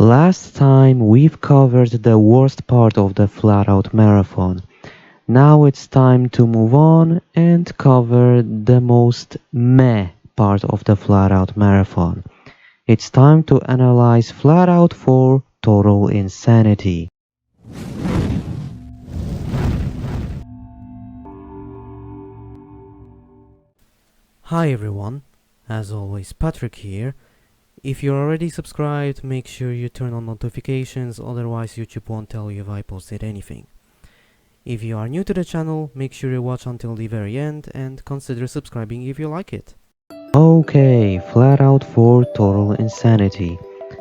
Last time we've covered the worst part of the FlatOut marathon. Now it's time to move on and cover the most meh part of the FlatOut marathon. It's time to analyze FlatOut for total insanity. Hi everyone, as always Patrick here. If you're already subscribed, make sure you turn on notifications, otherwise YouTube won't tell you if I posted anything. If you are new to the channel, make sure you watch until the very end and consider subscribing if you like it. Okay, FlatOut for Total Insanity.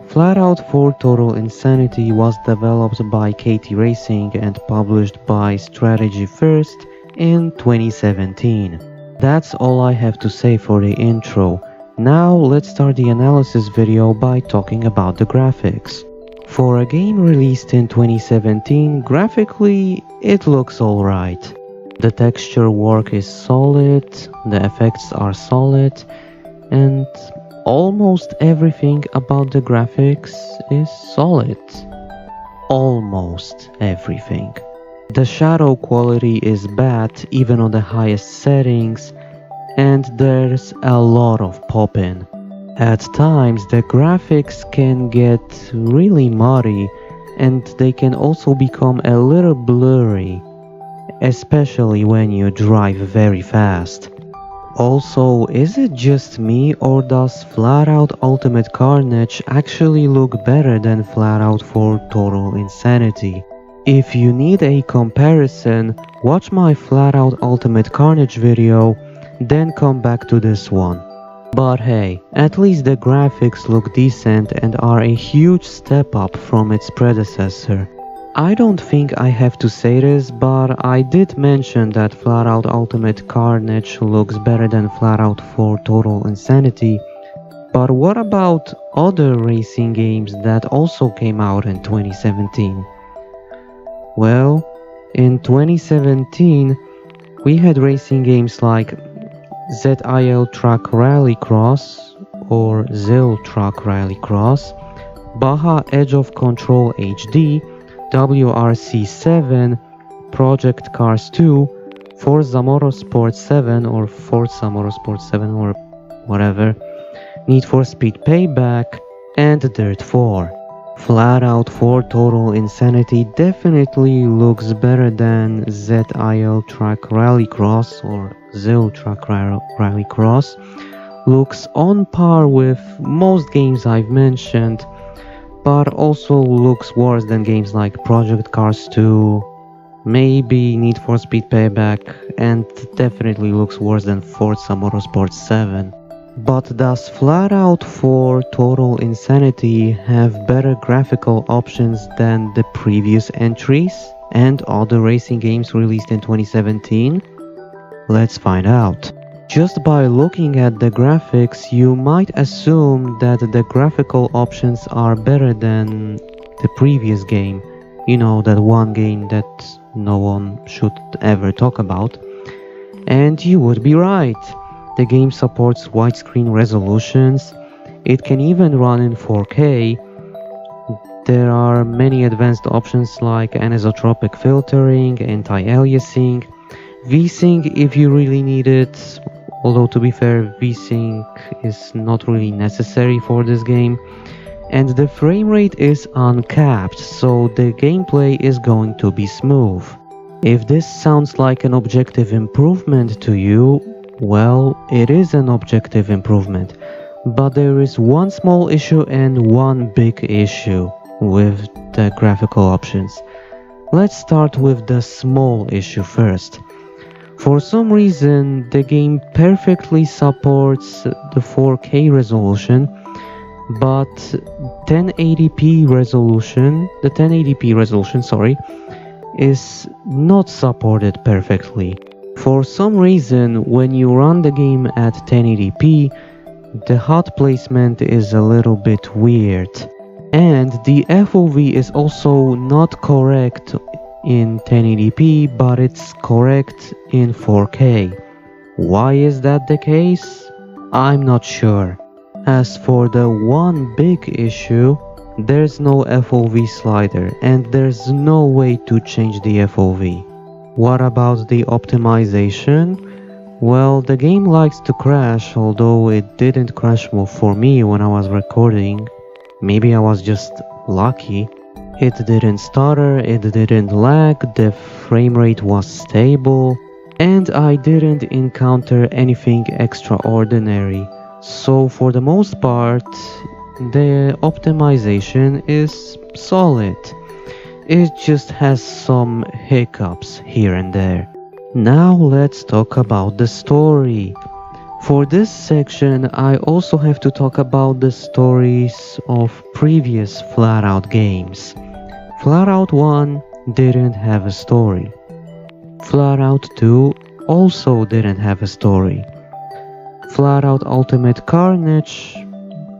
FlatOut for Total Insanity was developed by KT Racing and published by Strategy First in 2017. That's all I have to say for the intro. Now let's start the analysis video by talking about the graphics. For a game released in 2017, graphically it looks alright. The texture work is solid, the effects are solid, and almost everything about the graphics is solid. Almost everything. The shadow quality is bad even on the highest settings, and there's a lot of pop-in. At times the graphics can get really muddy and they can also become a little blurry, especially when you drive very fast. Also, is it just me or does FlatOut Ultimate Carnage actually look better than FlatOut for Total Insanity? If you need a comparison, watch my FlatOut Ultimate Carnage video, then come back to this one. But hey, at least the graphics look decent and are a huge step up from its predecessor. I don't think I have to say this, but I did mention that FlatOut Ultimate Carnage looks better than FlatOut for Total Insanity. But what about other racing games that also came out in 2017? Well, in 2017, we had racing games like ZIL Truck Rallycross or ZIL Truck Rallycross, Baja Edge of Control HD, WRC7, Project Cars 2, Forza Motorsport 7 or Forza Motorsport 7 or whatever, Need for Speed Payback, and Dirt 4. FlatOut for Total Insanity definitely looks better than ZIL Track Rallycross or ZIL Track Rallycross, looks on par with most games I've mentioned, but also looks worse than games like Project Cars 2, maybe Need for Speed Payback, and definitely looks worse than Forza Motorsport 7. But does FlatOut for Total Insanity have better graphical options than the previous entries and other racing games released in 2017? Let's find out. Just by looking at the graphics, you might assume that the graphical options are better than the previous game. You know, that one game that no one should ever talk about. And you would be right. The game supports widescreen resolutions. It can even run in 4K. There are many advanced options like anisotropic filtering, anti-aliasing, VSync if you really need it, although to be fair, VSync is not really necessary for this game, and the frame rate is uncapped, so the gameplay is going to be smooth. If this sounds like an objective improvement to you, well, it is an objective improvement, but there is one small issue and one big issue with the graphical options. Let's start with the small issue first. For some reason, the game perfectly supports the 4K resolution, but the 1080p resolution, is not supported perfectly. For some reason, when you run the game at 1080p, the HUD placement is a little bit weird. And the FOV is also not correct in 1080p, but it's correct in 4K. Why is that the case? I'm not sure. As for the one big issue, There's no FOV slider and there's no way to change the FOV. What about the optimization? Well, the game likes to crash, although it didn't crash for me when I was recording. Maybe I was just lucky. It didn't stutter, it didn't lag, the frame rate was stable, and I didn't encounter anything extraordinary. So for the most part, the optimization is solid. It just has some hiccups here and there. Now let's talk about the story. For this section, I also have to talk about the stories of previous FlatOut games. FlatOut 1 didn't have a story. FlatOut 2 also didn't have a story. FlatOut Ultimate Carnage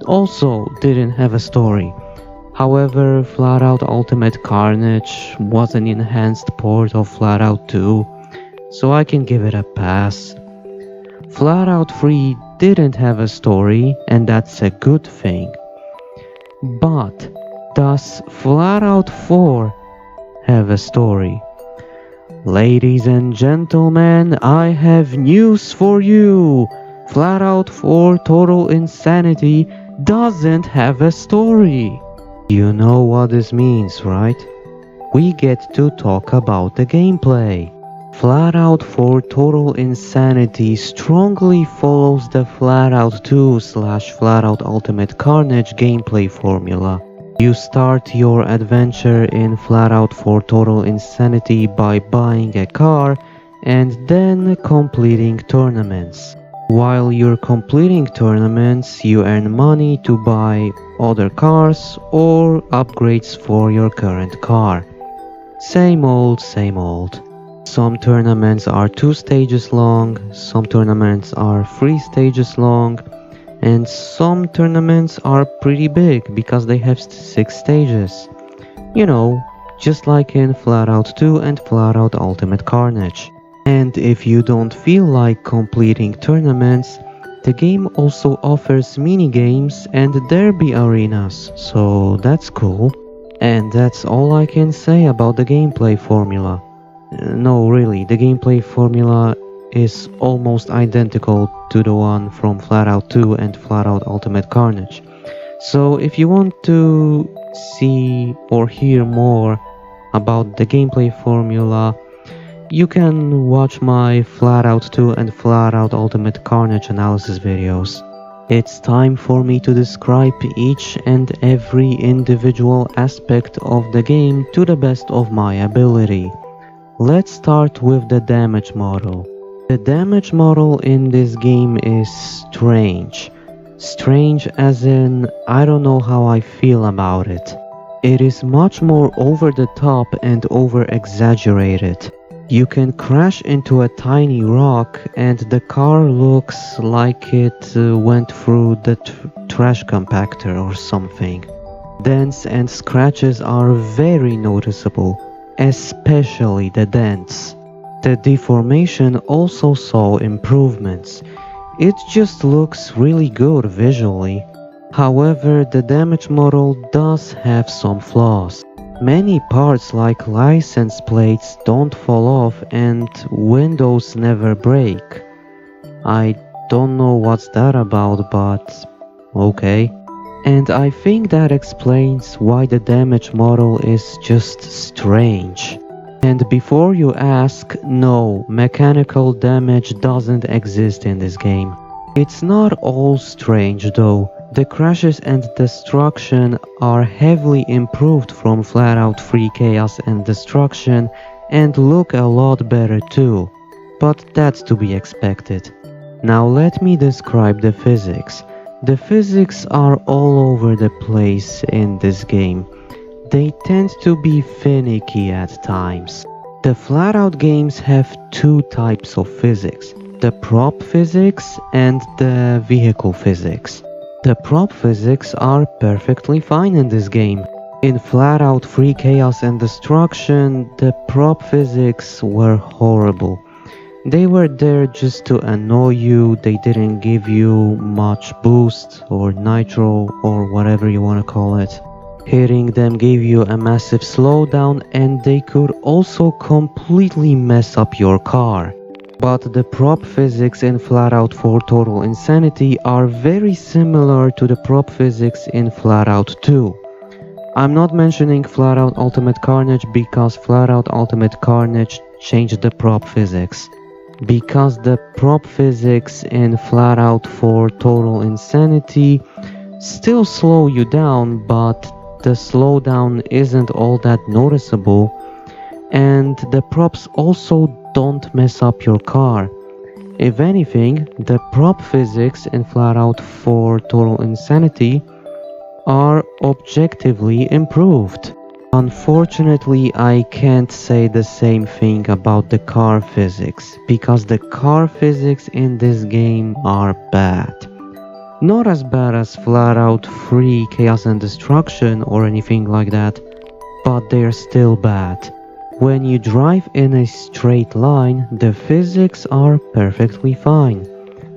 also didn't have a story. However, FlatOut Ultimate Carnage was an enhanced port of FlatOut 2, so I can give it a pass. FlatOut 3 didn't have a story, and that's a good thing. But does FlatOut 4 have a story? Ladies and gentlemen, I have news for you! FlatOut 4 Total Insanity doesn't have a story! You know what this means, right? We get to talk about the gameplay. FlatOut 4 Total Insanity strongly follows the FlatOut 2/FlatOut Ultimate Carnage gameplay formula. You start your adventure in FlatOut 4 Total Insanity by buying a car and then completing tournaments. While you're completing tournaments, you earn money to buy other cars or upgrades for your current car. Same old, same old. Some tournaments are 2 stages long, some tournaments are 3 stages long, and some tournaments are pretty big because they have 6 stages. You know, just like in FlatOut 2 and FlatOut Ultimate Carnage. And if you don't feel like completing tournaments, the game also offers minigames and derby arenas, so that's cool. And that's all I can say about the gameplay formula. No, really, the gameplay formula is almost identical to the one from FlatOut 2 and FlatOut Ultimate Carnage. So if you want to see or hear more about the gameplay formula, you can watch my FlatOut 2 and FlatOut Ultimate Carnage analysis videos. It's time for me to describe each and every individual aspect of the game to the best of my ability. Let's start with the damage model. The damage model in this game is strange. Strange as in, I don't know how I feel about it. It is much more over the top and over exaggerated. You can crash into a tiny rock and the car looks like it went through the trash compactor or something. Dents and scratches are very noticeable, especially the dents. The deformation also saw improvements. It just looks really good visually. However, the damage model does have some flaws. Many parts like license plates don't fall off and windows never break. I don't know what's that about, but okay. And I think that explains why the damage model is just strange. And before you ask, no, mechanical damage doesn't exist in this game. It's not all strange though. The crashes and destruction are heavily improved from FlatOut 3 Chaos and Destruction and look a lot better too. But that's to be expected. Now let me describe the physics. The physics are all over the place in this game. They tend to be finicky at times. The FlatOut games have 2 types of physics, the prop physics and the vehicle physics. The prop physics are perfectly fine in this game. In FlatOut 3 Chaos and Destruction, the prop physics were horrible. They were there just to annoy you, they didn't give you much boost or nitro or whatever you wanna call it. Hitting them gave you a massive slowdown, and they could also completely mess up your car. But the prop physics in FlatOut 4 Total Insanity are very similar to the prop physics in FlatOut 2. I'm not mentioning FlatOut Ultimate Carnage because FlatOut Ultimate Carnage changed the prop physics. Because the prop physics in FlatOut 4 Total Insanity still slow you down, but the slowdown isn't all that noticeable, and the props also don't mess up your car. If anything, the prop physics in FlatOut 4 Total Insanity are objectively improved. Unfortunately, I can't say the same thing about the car physics, because the car physics in this game are bad. Not as bad as FlatOut 3 Chaos and Destruction or anything like that, but they're still bad. When you drive in a straight line, the physics are perfectly fine.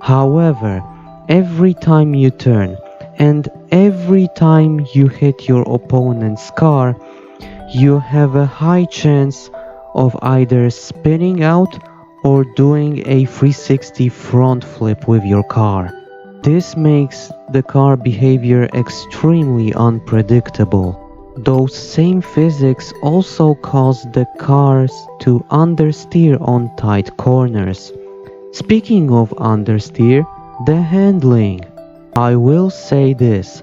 However, every time you turn, and every time you hit your opponent's car, you have a high chance of either spinning out or doing a 360 front flip with your car. This makes the car behavior extremely unpredictable. Those same physics also cause the cars to understeer on tight corners. Speaking of understeer, the handling. I will say this,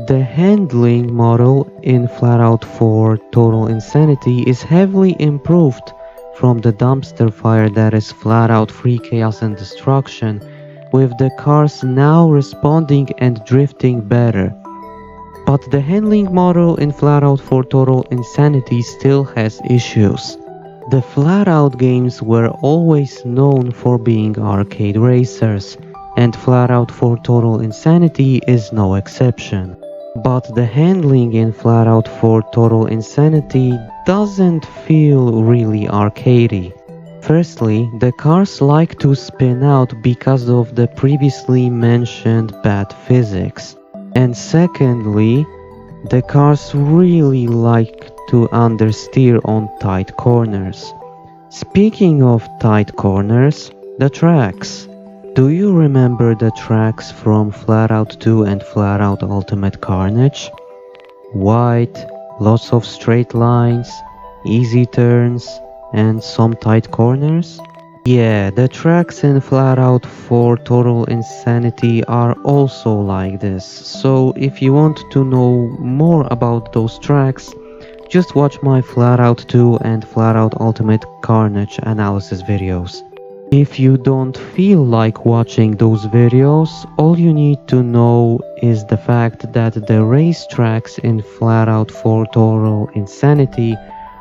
the handling model in FlatOut 4 Total Insanity is heavily improved from the dumpster fire that is FlatOut 3 Chaos and Destruction, with the cars now responding and drifting better. But the handling model in FlatOut 4 Total Insanity still has issues. The FlatOut games were always known for being arcade racers, and FlatOut 4 Total Insanity is no exception. But the handling in FlatOut 4 Total Insanity doesn't feel really arcadey. Firstly, the cars like to spin out because of the previously mentioned bad physics. And secondly, the cars really like to understeer on tight corners. Speaking of tight corners, the tracks. Do you remember the tracks from FlatOut 2 and FlatOut Ultimate Carnage? Wide, lots of straight lines, easy turns, and some tight corners? Yeah, the tracks in FlatOut 4 Total Insanity are also like this, so if you want to know more about those tracks, just watch my FlatOut 2 and FlatOut Ultimate Carnage analysis videos. If you don't feel like watching those videos, all you need to know is the fact that the racetracks in FlatOut 4 Total Insanity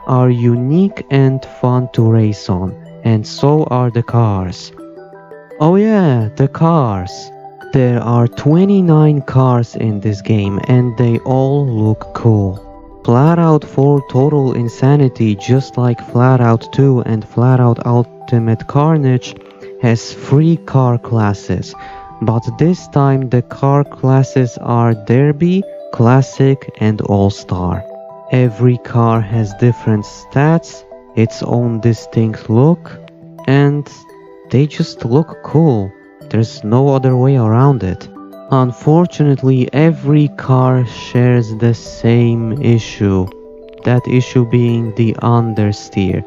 are unique and fun to race on, and so are the cars. Oh yeah, the cars. There are 29 cars in this game and they all look cool. FlatOut 4 Total Insanity, just like FlatOut 2 and FlatOut Ultimate Carnage, has 3 car classes, but this time the car classes are Derby, Classic and All-Star. Every car has different stats, its own distinct look, and they just look cool. There's no other way around it. Unfortunately, every car shares the same issue. That issue being the understeer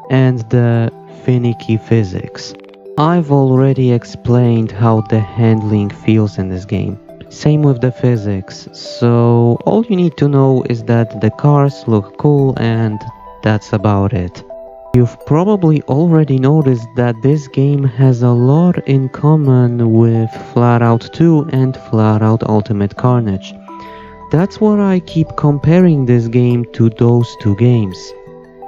and the finicky physics. I've already explained how the handling feels in this game. Same with the physics, so all you need to know is that the cars look cool and that's about it. You've probably already noticed that this game has a lot in common with FlatOut 2 and FlatOut Ultimate Carnage. That's why I keep comparing this game to those two games.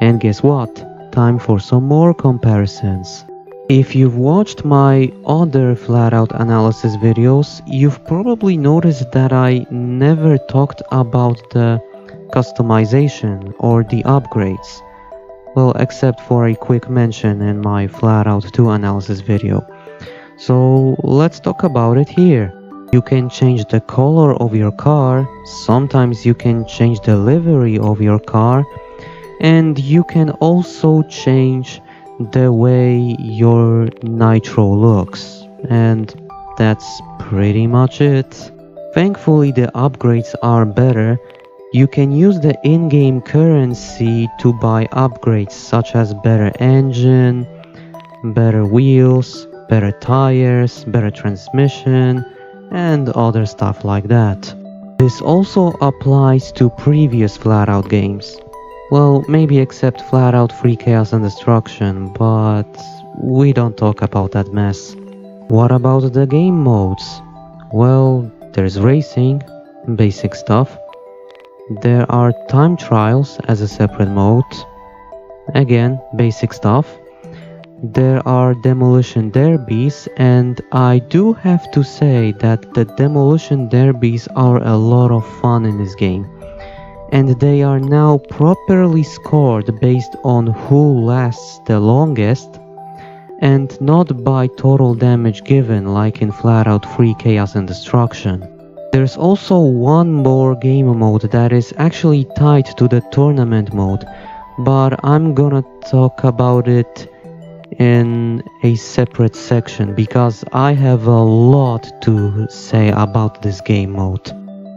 And guess what? Time for some more comparisons. If you've watched my other FlatOut analysis videos, you've probably noticed that I never talked about the customization or the upgrades. Well, except for a quick mention in my FlatOut 2 analysis video. So let's talk about it here. You can change the color of your car, sometimes you can change the livery of your car, and you can also change the way your nitro looks. And that's pretty much it. Thankfully the upgrades are better. You can use the in-game currency to buy upgrades such as better engine, better wheels, better tires, better transmission, and other stuff like that. This also applies to previous FlatOut games. Well, maybe except FlatOut Free Chaos and Destruction, but we don't talk about that mess. What about the game modes? Well, there's racing, basic stuff. There are time trials as a separate mode. Again, basic stuff. There are demolition derbies, and I do have to say that the demolition derbies are a lot of fun in this game. And they are now properly scored based on who lasts the longest, and not by total damage given like in FlatOut Free Chaos and Destruction. There's also one more game mode that is actually tied to the tournament mode, but I'm gonna talk about it in a separate section because I have a lot to say about this game mode.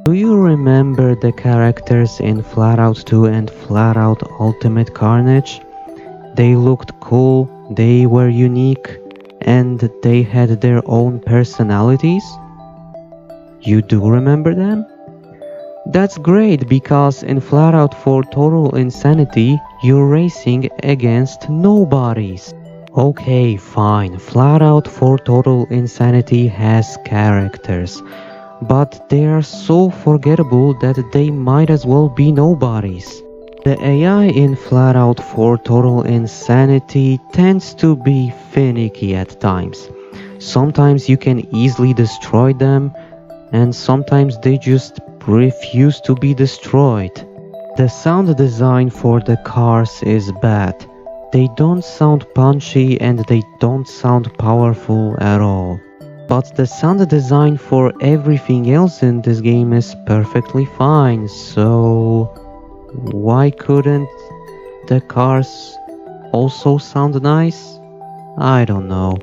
Do you remember the characters in FlatOut 2 and FlatOut Ultimate Carnage? They looked cool, they were unique, and they had their own personalities? You do remember them? That's great because in FlatOut 4 Total Insanity, you're racing against nobodies. Okay, fine, FlatOut 4 Total Insanity has characters, but they are so forgettable that they might as well be nobodies. The AI in FlatOut 4 Total Insanity tends to be finicky at times. Sometimes you can easily destroy them, and sometimes they just refuse to be destroyed. The sound design for the cars is bad. They don't sound punchy and they don't sound powerful at all. But the sound design for everything else in this game is perfectly fine, so why couldn't the cars also sound nice? I don't know.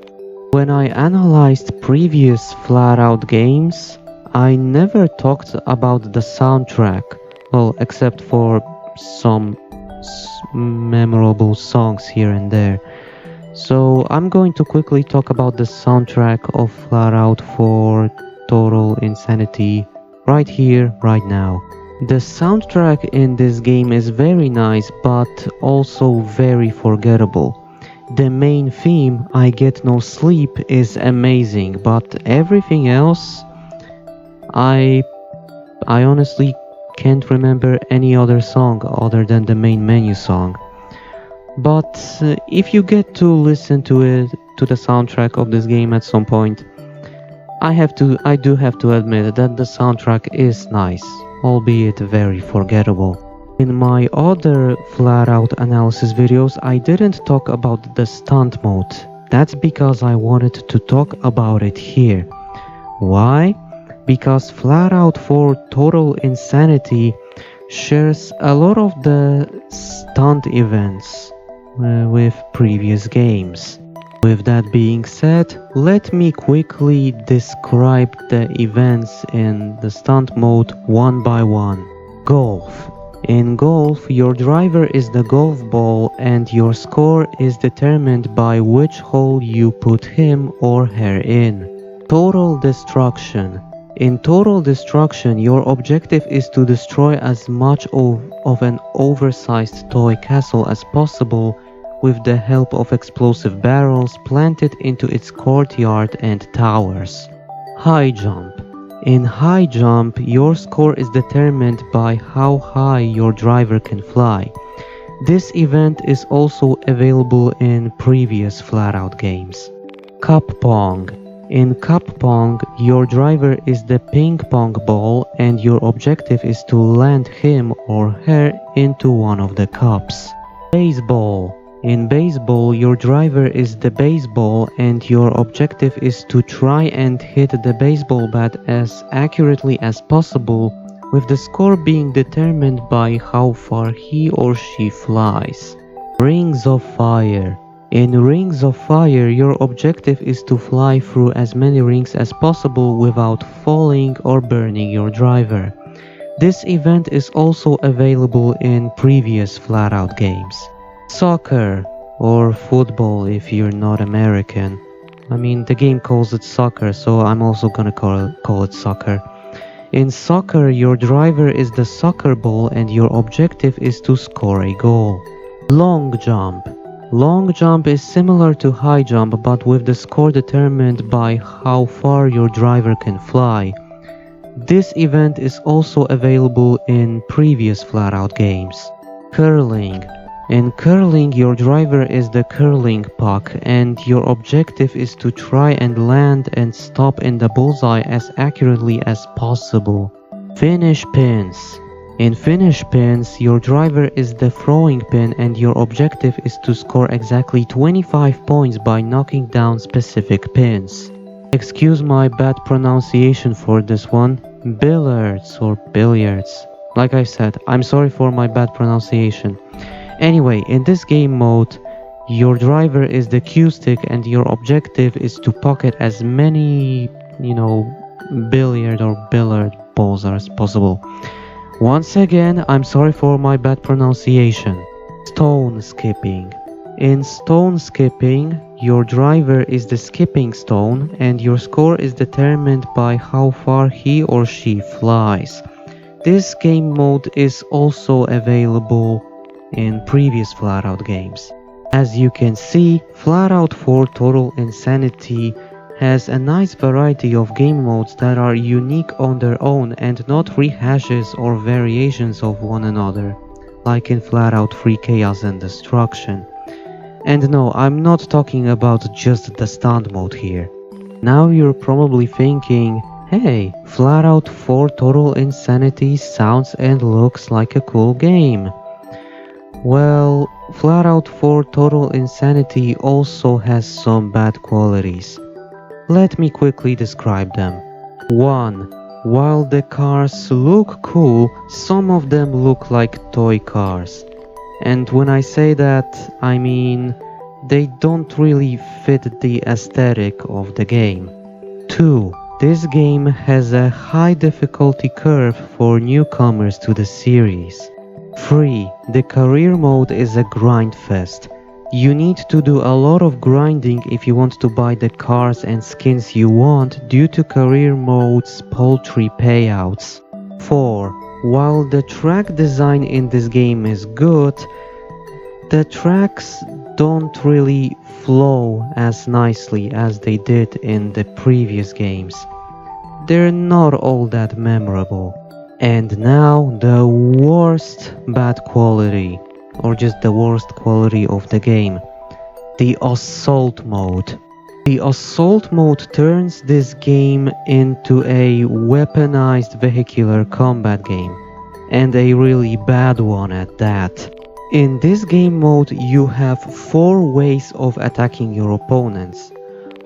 When I analyzed previous FlatOut games, I never talked about the soundtrack, well, except for some memorable songs here and there. So I'm going to quickly talk about the soundtrack of FlatOut 4 Total Insanity right here, right now. The soundtrack in this game is very nice, but also very forgettable. The main theme, I Get No Sleep, is amazing, but everything else, I honestly can't remember any other song other than the main menu song. But if you get to listen to the soundtrack of this game at some point, I do have to admit that the soundtrack is nice, albeit very forgettable. In my other FlatOut analysis videos, I didn't talk about the stunt mode. That's because I wanted to talk about it here. Why? Because FlatOut 4 Total Insanity shares a lot of the stunt events with previous games. With that being said, let me quickly describe the events in the stunt mode one by one. Golf. In golf, your driver is the golf ball and your score is determined by which hole you put him or her in. Total Destruction. In Total Destruction, your objective is to destroy as much of an oversized toy castle as possible with the help of explosive barrels planted into its courtyard and towers. High Jump. In High Jump, your score is determined by how high your driver can fly. This event is also available in previous FlatOut games. Cup Pong. In Cup Pong, your driver is the ping pong ball and your objective is to land him or her into one of the cups. Baseball. In baseball, your driver is the baseball and your objective is to try and hit the baseball bat as accurately as possible, with the score being determined by how far he or she flies. Rings of Fire. In Rings of Fire, your objective is to fly through as many rings as possible without falling or burning your driver. This event is also available in previous FlatOut games. Soccer, or football if you're not American. I mean, the game calls it soccer, so I'm also gonna call it soccer. In soccer, your driver is the soccer ball and your objective is to score a goal. Long jump. Long jump is similar to high jump, but with the score determined by how far your driver can fly. This event is also available in previous FlatOut games. Curling. In curling, your driver is the curling puck and your objective is to try and land and stop in the bullseye as accurately as possible. Finish pins. In finish pins, your driver is the throwing pin and your objective is to score exactly 25 points by knocking down specific pins. Excuse my bad pronunciation for this one. Billiards or billiards. Like I said, I'm sorry for my bad pronunciation. Anyway, in this game mode, your driver is the cue stick and your objective is to pocket as many, billiard or billiard balls as possible. Once again, I'm sorry for my bad pronunciation. Stone skipping. In stone skipping, your driver is the skipping stone and your score is determined by how far he or she flies. This game mode is also available in previous FlatOut games. As you can see, FlatOut 4 Total Insanity has a nice variety of game modes that are unique on their own and not rehashes or variations of one another, like in FlatOut 3 Chaos and Destruction. And no, I'm not talking about just the stunt mode here. Now you're probably thinking, hey, FlatOut 4 Total Insanity sounds and looks like a cool game. Well, FlatOut 4 Total Insanity also has some bad qualities. Let me quickly describe them. 1. While the cars look cool, some of them look like toy cars. And when I say that, I mean they don't really fit the aesthetic of the game. 2. This game has a high difficulty curve for newcomers to the series. 3. The career mode is a grind fest. You need to do a lot of grinding if you want to buy the cars and skins you want due to career mode's paltry payouts. 4. While the track design in this game is good, the tracks don't really flow as nicely as they did in the previous games. They're not all that memorable. And now the worst bad quality, or just the worst quality of the game. The Assault mode. The Assault mode turns this game into a weaponized vehicular combat game, and a really bad one at that. In this game mode you have 4 ways of attacking your opponents.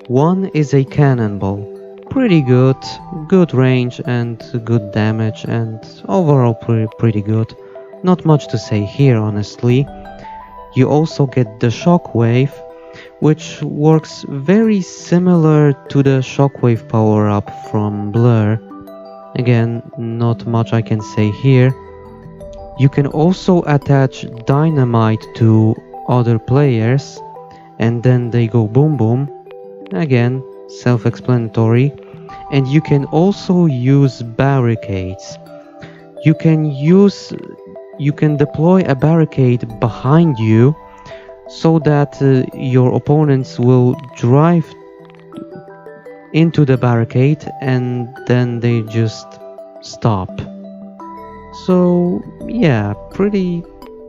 One is a cannonball. Pretty good range and good damage and overall pretty good. Not much to say here honestly. You also get the shockwave, which works very similar to the shockwave power up from Blur. Again, not much I can say here. You can also attach dynamite to other players and then they go boom boom. Again, self-explanatory. And you can also use barricades. You can deploy a barricade behind you so that your opponents will drive into the barricade and then they just stop. So yeah, pretty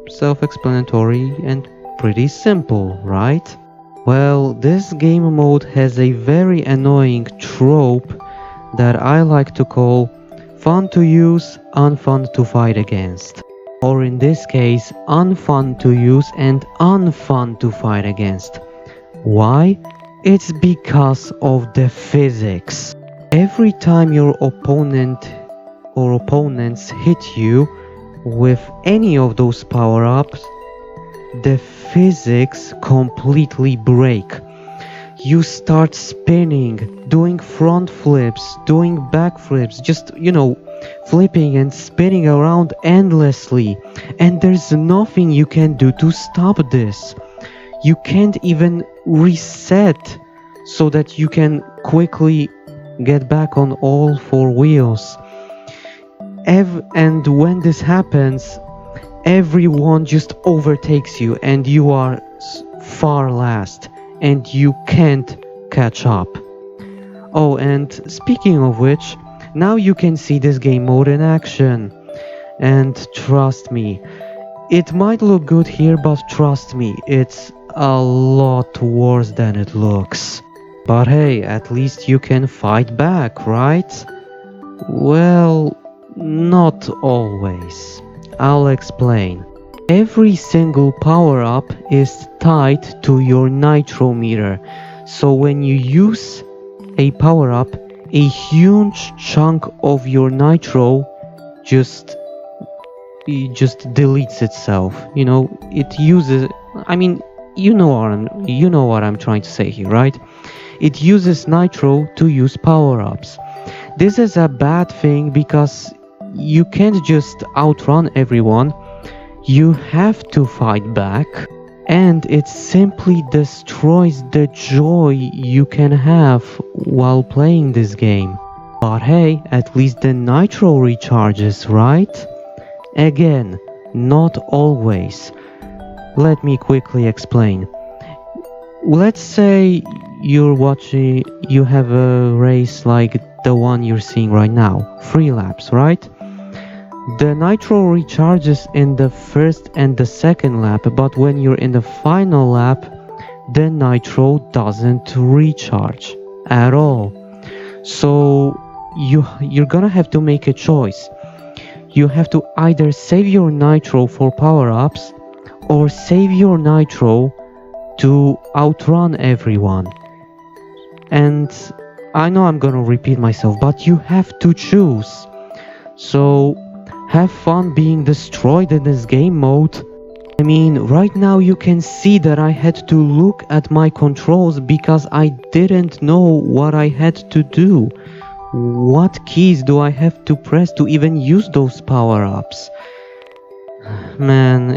self-explanatory and pretty simple, right? Well, this game mode has a very annoying trope that I like to call fun to use, unfun to fight against. or in this case, unfun to use and unfun to fight against. Why? It's because of the physics. Every time your opponent or opponents hit you with any of those power-ups, the physics completely break. You start spinning, doing front flips, doing back flips, just, flipping and spinning around endlessly. And there's nothing you can do to stop this. You can't even reset so that you can quickly get back on all four wheels. And when this happens, everyone just overtakes you and you are far last and you can't catch up. Oh, and speaking of which, now you can see this game mode in action. And trust me, it might look good here, but trust me, it's a lot worse than it looks. But hey, at least you can fight back, right? Well, not always. I'll explain. Every single power-up is tied to your nitro meter, so when you use a power-up, a huge chunk of your nitro just deletes itself. It uses, you know what I'm trying to say here, right? It uses nitro to use power-ups. This is a bad thing because you can't just outrun everyone. You have to fight back, and it simply destroys the joy you can have while playing this game. But hey, at least the nitro recharges, right? Again, not always. Let me quickly explain. Let's say you have a race like the one you're seeing right now, 3 laps, right? The nitro recharges in the first and the second lap, but when you're in the final lap, the nitro doesn't recharge at all. So you're gonna have to make a choice. You have to either save your nitro for power-ups or save your nitro to outrun everyone. And I know I'm gonna repeat myself, but you have to choose. So have fun being destroyed in this game mode. Right now you can see that I had to look at my controls because I didn't know what I had to do. What keys do I have to press to even use those power-ups? Man,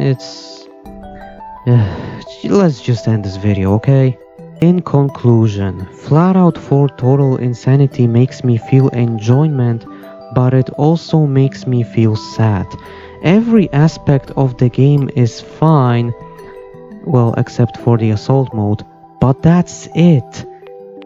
let's just end this video, okay? In conclusion, FlatOut 4 Total Insanity makes me feel enjoyment, but it also makes me feel sad. Every aspect of the game is fine, well, except for the assault mode, but that's it.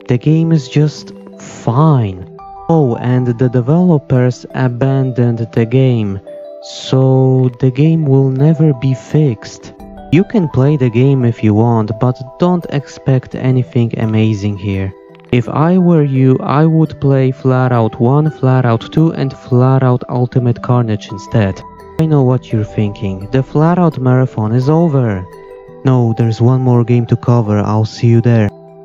The game is just fine. Oh, and the developers abandoned the game, so the game will never be fixed. You can play the game if you want, but don't expect anything amazing here. If I were you, I would play FlatOut 1, FlatOut 2 and FlatOut Ultimate Carnage instead. I know what you're thinking, the FlatOut marathon is over. No, there's one more game to cover, I'll see you there.